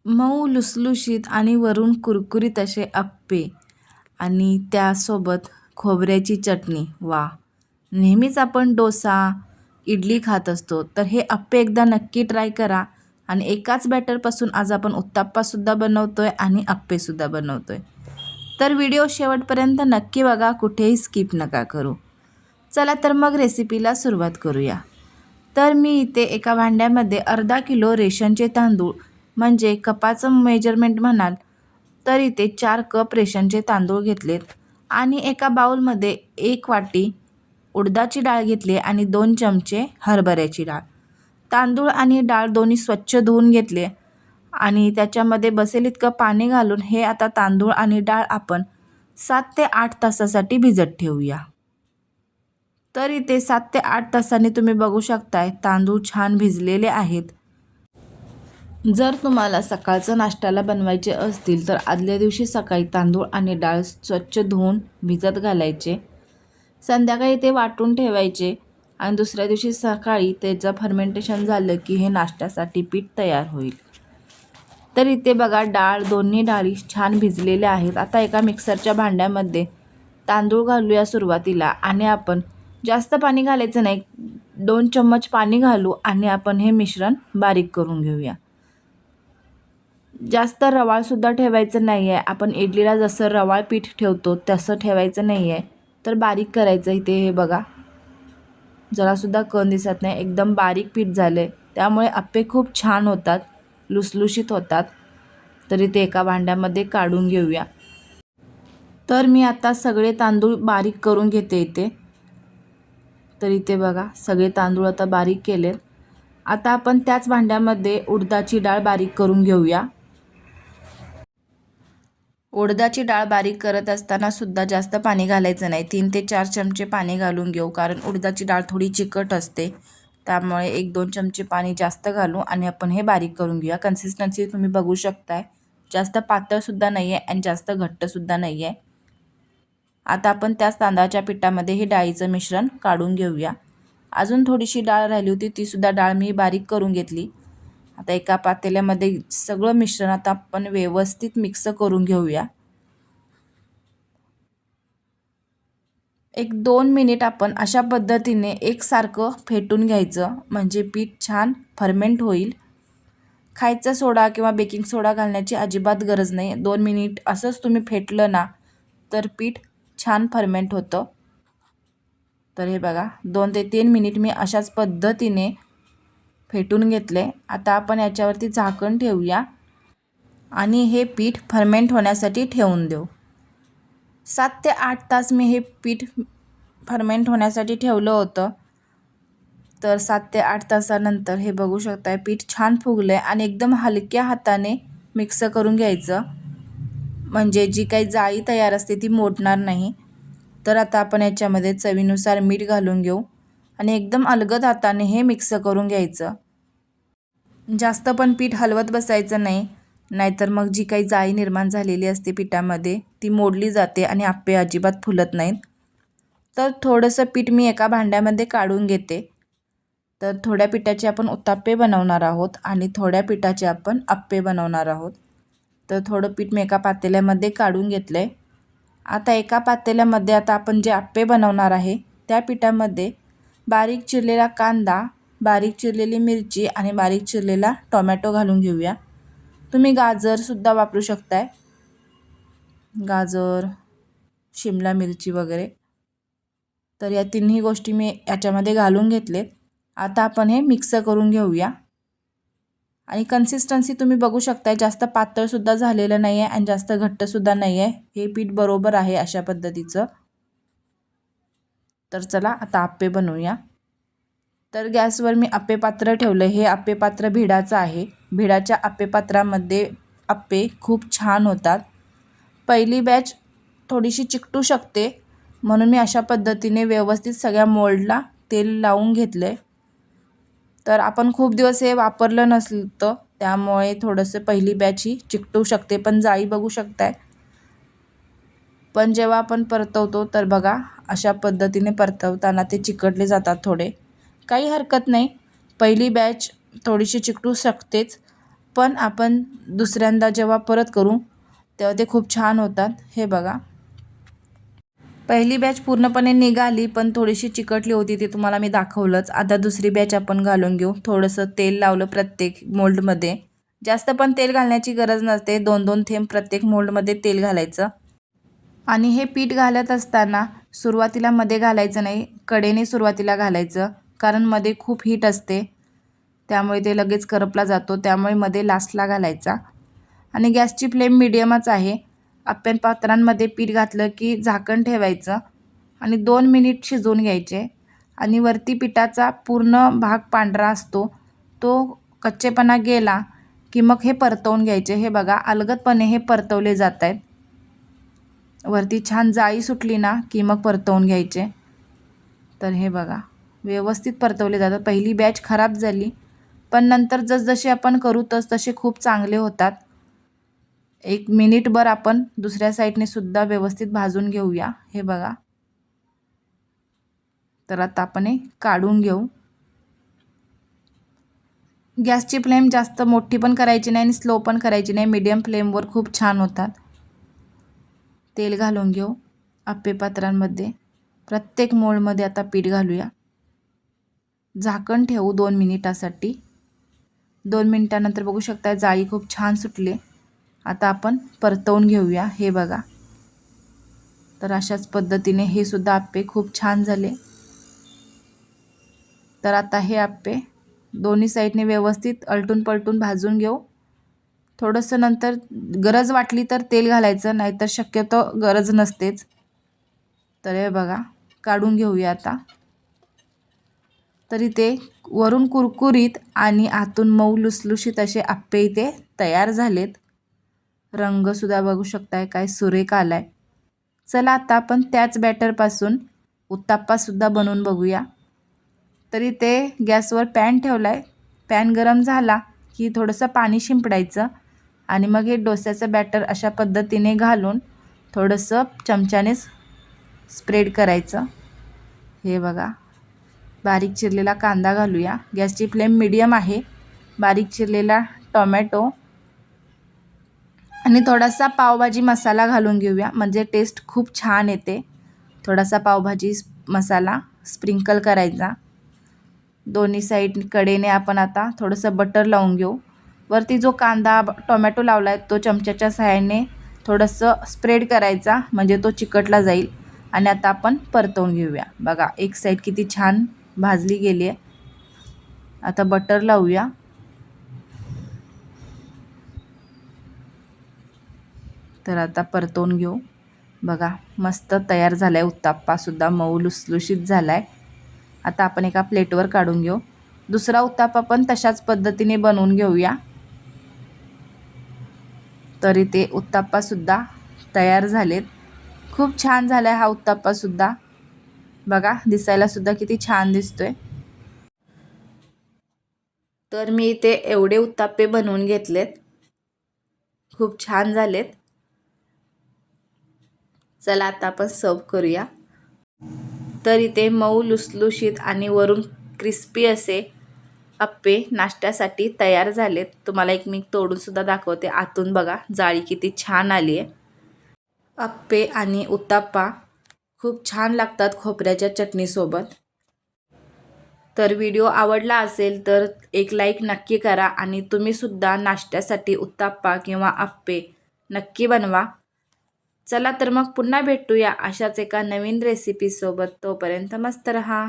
मऊ लुसलुशीत आणि वरून कुरकुरीत असे अप्पे आणि त्यासोबत खोबऱ्याची चटणी. वा, नेहमीच आपण डोसा, इडली खात असतो, तर हे अप्पे एकदा नक्की ट्राय करा. आणि एकाच बॅटरपासून आज आपण उत्तप्पासुद्धा बनवतोय आणि अप्पेसुद्धा बनवतोय. तर व्हिडिओ शेवटपर्यंत नक्की बघा, कुठेही स्किप नका करू. चला तर मग रेसिपीला सुरुवात करूया. तर मी इथे एका भांड्यामध्ये अर्धा किलो रेशनचे तांदूळ, म्हणजे कपाचं मेजरमेंट म्हणाल तर इथे 4 कप रेशनचे तांदूळ घेतलेत. आणि एका बाउलमध्ये 1 वाटी उडदाची डाळ घेतली आणि 2 चमचे हरभऱ्याची डाळ. तांदूळ आणि डाळ दोन्ही स्वच्छ धुवून घेतले आणि त्याच्यामध्ये बसेल इतकं पाणी घालून हे आता तांदूळ आणि डाळ आपण 7 ते 8 तासासाठी भिजत ठेवूया. तर इथे 7 ते 8 तासांनी तुम्ही बघू शकताय तांदूळ छान भिजलेले आहेत. जर तुम्हाला सकाळचं नाश्त्याला बनवायचे असतील तर आदल्या दिवशी सकाळी तांदूळ आणि डाळ स्वच्छ धुवून भिजत घालायचे, संध्याकाळी ते वाटून ठेवायचे आणि दुसऱ्या दिवशी सकाळी त्याचं फर्मेंटेशन झालं की हे नाश्त्यासाठी पीठ तयार होईल. तर इथे बघा, दोन्ही डाळी छान भिजलेल्या आहेत. आता एका मिक्सरच्या भांड्यामध्ये तांदूळ घालूया सुरुवातीला आणि आपण जास्त पाणी घालायचं नाही, 2 चम्मच पाणी घालू आणि आपण हे मिश्रण बारीक करून घेऊया. जास्त रवाळसुद्धा ठेवायचं नाही आहे. आपण इडलीला जसं रवाळ पीठ ठेवतो तसं ठेवायचं नाही आहे, तर बारीक करायचं. इथे हे बघा, जरासुद्धा कण दिसत नाही, एकदम बारीक पीठ झालं आहे. त्यामुळे अप्पे खूप छान होतात, लुसलुशीत होतात. तर इथे एका भांड्यामध्ये काढून घेऊया. तर मी आता सगळे तांदूळ बारीक करून घेते इथे. तर इथे बघा, सगळे तांदूळ आता बारीक केलेत. आता आपण त्याच भांड्यामध्ये उडदाची डाळ बारीक करून घेऊया. उडदाची डाळ बारीक करत असताना सुद्धा जास्त पाणी घालायचं नाही, 3 ते 4 चमचे पाणी घालून घेऊ, कारण उडदाची डाळ थोडी चिकट असते. त्यामुळे 1-2 चमचे पाणी जास्त घालू आणि आपण हे बारीक करून घेऊया. कन्सिस्टन्सी तुम्ही बघू शकताय, जास्त पातळसुद्धा नाही आहे आणि जास्त घट्टसुद्धा नाही आहे. आता आपण त्याच तांदळाच्या पिठामध्ये हे डाळीचं मिश्रण काढून घेऊया. अजून थोडीशी डाळ राहिली होती, तीसुद्धा डाळ मी बारीक करून घेतली. आता एका पातेल्यामध्ये सगळं मिश्रण आता आपण व्यवस्थित मिक्स करून घेऊया. 1-2 मिनिट आपण अशा पद्धतीने एकसारखं फेटून घ्यायचं, म्हणजे पीठ छान फर्मेंट होईल. खायचा सोडा किंवा बेकिंग सोडा घालण्याची अजिबात गरज नाही. 2 मिनिट असंच तुम्ही फेटलं ना तर पीठ छान फर्मेंट होतं. तर हे बघा, 2 ते 3 मिनिट मी अशाच पद्धतीने फेटून घेतले. आता आपण याच्यावरती झाकण ठेवूया आणि हे पीठ फर्मेंट होण्यासाठी ठेवून देऊ. 7 ते 8 तास मी हे पीठ फर्मेंट होण्यासाठी ठेवलं होतं. तर 7 ते 8 तासानंतर हे बघू शकताय, पीठ छान फुगलं आहे आणि एकदम हलक्या हाताने मिक्स करून घ्यायचं, म्हणजे जी काही जाळी तयार असते ती मोडणार नाही. तर आता आपण याच्यामध्ये चवीनुसार मीठ घालून घेऊ आणि एकदम अलगद हाताने हे मिक्स करून घ्यायचं. जास्त पण पीठ हलवत बसायचं नाही, नाहीतर मग जी काही जाळी निर्माण झालेली असते पिठामध्ये ती मोडली जाते आणि अप्पे अजिबात फुलत नाहीत. तर थोडंसं पीठ मी एका भांड्यामध्ये काढून घेते. तर थोड्या पिठाचे आपण उत्तप्पे बनवणार आहोत आणि थोड्या पिठाचे आपण अप्पे बनवणार आहोत. तर थोडं पीठ मी एका पातेल्यामध्ये काढून घेतलं आहे. आता एका पातेल्यामध्ये आता आपण जे अप्पे बनवणार आहे त्या पिठामध्ये बारीक चिरलेला कांदा, बारीक चिरलेली मिरची आणि बारीक चिरलेला टोमॅटो घालून घेऊया. तुम्ही गाजरसुद्धा वापरू शकताय, गाजर, शिमला मिरची वगैरे. तर या तिन्ही गोष्टी मी याच्यामध्ये घालून घेतलेत. आता आपण हे मिक्स करून घेऊया. आणि कन्सिस्टन्सी तुम्ही बघू शकताय, जास्त पातळसुद्धा झालेलं नाही आहे आणि जास्त घट्टसुद्धा नाही आहे. हे पीठ बरोबर आहे अशा पद्धतीचं. तर चला आता अप्पे बनवूया. तर गॅसवर मी अप्पे पात्र ठेवलं. हे अप्पे पात्र भिडाचं आहे. भिडाच्या अप्पे पात्रामध्ये अप्पे खूप छान होतात. पहिली बॅच थोडीशी चिकटू शकते, म्हणून मी अशा पद्धतीने व्यवस्थित सगळ्या मोल्डला तेल लावून घेतलं आहे. तर आपण खूप दिवस हे वापरलं नसतं, त्यामुळे थोडंसं पहिली बॅच ही चिकटू शकते, पण जाळी बघू शकताय. पण जेव्हा आपण परतवतो तर बघा, अशा पद्धतीने परतवताना ते चिकटले जातात थोडे. काही हरकत नाही, पहिली बॅच थोडीशी चिकटू शकतेच, पण आपण दुसऱ्यांदा जेव्हा परत करू तेव्हा ते खूप छान होतात. हे बघा, पहिली बॅच पूर्णपणे निघाली पण थोडीशी चिकटली होती, ती तुम्हाला मी दाखवलंच. आता दुसरी बॅच आपण घालून घेऊ. थोडंसं तेल लावलं प्रत्येक मोल्डमध्ये. जास्त पण तेल घालण्याची गरज नसते, 2-2 थेंब प्रत्येक मोल्डमध्ये तेल घालायचं. आणि हे पीठ घालत असताना सुरुवातीला मध्ये घालायचं नाही, कडेने सुरुवातीला घालायचं, कारण मध्ये खूप हीट असते, त्यामुळे ते लगेच करपला जातो. त्यामुळे मध्ये लास्टला घालायचा. आणि गॅसची फ्लेम मिडियमच आहे. आप्पे पात्रांमध्ये पीठ घातलं की झाकण ठेवायचं आणि 2 मिनिट शिजवून घ्यायचे. आणि वरती पिठाचा पूर्ण भाग पांढरा असतो, तो कच्चेपणा गेला की मग हे परतवून घ्यायचे. हे बघा, अलगदपणे हे परतवले जात आहेत. वरती छान जाळी सुटली ना की मग परतवून घ्यायचे. तर हे बघा, व्यवस्थित परतवले जातात. पहिली बॅच खराब झाली, पण नंतर जसजसे आपण करू तसे खूप चांगले होतात. 1 मिनिटभर आपण दुसऱ्या साईडने सुद्धा व्यवस्थित भाजून घेऊया. हे बघा, तर आता आपण हे काढून घेऊ. गॅसची फ्लेम जास्त मोठी पण करायची नाही आणि स्लो पण करायची नाही, मीडियम फ्लेमवर खूप छान होतात. तेल घालून घेऊ आप्पे पात्रांमध्ये. प्रत्येक मोल्डमध्ये आता पीठ घालूया. झाकण ठेवू 2 मिनिटासाठी. 2 मिनिटानंतर बघू शकता जाळी खूप छान सुटली. आता आपण परतवून घेऊया. हे बघा, तर अशाच पद्धतीने हे सुद्धा आप्पे खूप छान झाले. तर आता हे आप्पे दोन्ही साईडने व्यवस्थित अलटून पलटून भाजून घेऊ. थोडंसं नंतर गरज वाटली तर तेल घालायचं, नाहीतर शक्यतो गरज नसतेच. तर हे बघा, काढून घेऊया आता. तरी ते वरून कुरकुरीत आणि आतून मऊ लुसलुशीत असे आप्पे इथे तयार झालेत. रंगसुद्धा बघू शकताय काय सुरेख आलाय. चला आता आपण त्याच बॅटरपासून उत्ताप्पासुद्धा बनवून बघूया. तरी ते गॅसवर पॅन ठेवलाय. पॅन गरम झाला की थोडंसं पाणी शिंपडायचं आणि मग हे डोस्याचं बॅटर अशा पद्धतीने घालून थोडंसं चमच्याने स्प्रेड करायचं. हे बघा, बारीक चिरलेला कांदा घालूया. गॅसची फ्लेम मिडियम आहे. बारीक चिरलेला टोमॅटो आणि थोडासा पावभाजी मसाला घालून घेऊया, म्हणजे टेस्ट खूप छान येते. थोडासा पावभाजी मसाला स्प्रिंकल करायचा. दोन्ही साईड कडेने आपण आता थोडंसं बटर लावून घेऊ. वरती जो कांदा टोमॅटो लावला आहे तो चमच्याच्या सहाय्याने थोडंसं स्प्रेड करायचा, म्हणजे तो चिकटला जाईल. आणि आता आपण परतवून घेऊया. बघा, एक साईड किती छान भाजली गेली आहे. आता बटर लावूया. तर आता परतवून घेऊ. बघा, मस्त तयार झाला आहे. उत्ताप्पासुद्धा मऊ लुसलुशीत झाला आहे. आता आपण एका प्लेटवर काढून घेऊ. दुसरा उत्ताप्पा पण तशाच पद्धतीने बनवून घेऊया. तरी ते उत्ताप्पासुद्धा तयार झालेत. खूप छान झाला आहे हा उत्ताप्पासुद्धा. बघा, दिसायलासुद्धा किती छान दिसतोय. तर मी इथे एवढे उत्ताप्पे बनवून घेतलेत. खूप छान झालेत. चला आता आपण सर्व करूया. तर इथे मऊ लुसलुशीत आणि वरून क्रिस्पी असे आप्पे नाश्त्यासाठी तयार झालेत. तुम्हाला एक मी तोडूनसुद्धा दाखवते. आतून बघा, जाळी किती छान आली आहे. आप्पे आणि उत्ताप्पा खूप छान लागतात खोबऱ्याच्या चटणीसोबत. तर व्हिडिओ आवडला असेल तर एक लाईक नक्की करा आणि तुम्हीसुद्धा नाश्त्यासाठी उत्ताप्पा किंवा आप्पे नक्की बनवा. चला तर मग पुन्हा भेटूया अशाच एका नवीन रेसिपीसोबत. तोपर्यंत मस्त रहा.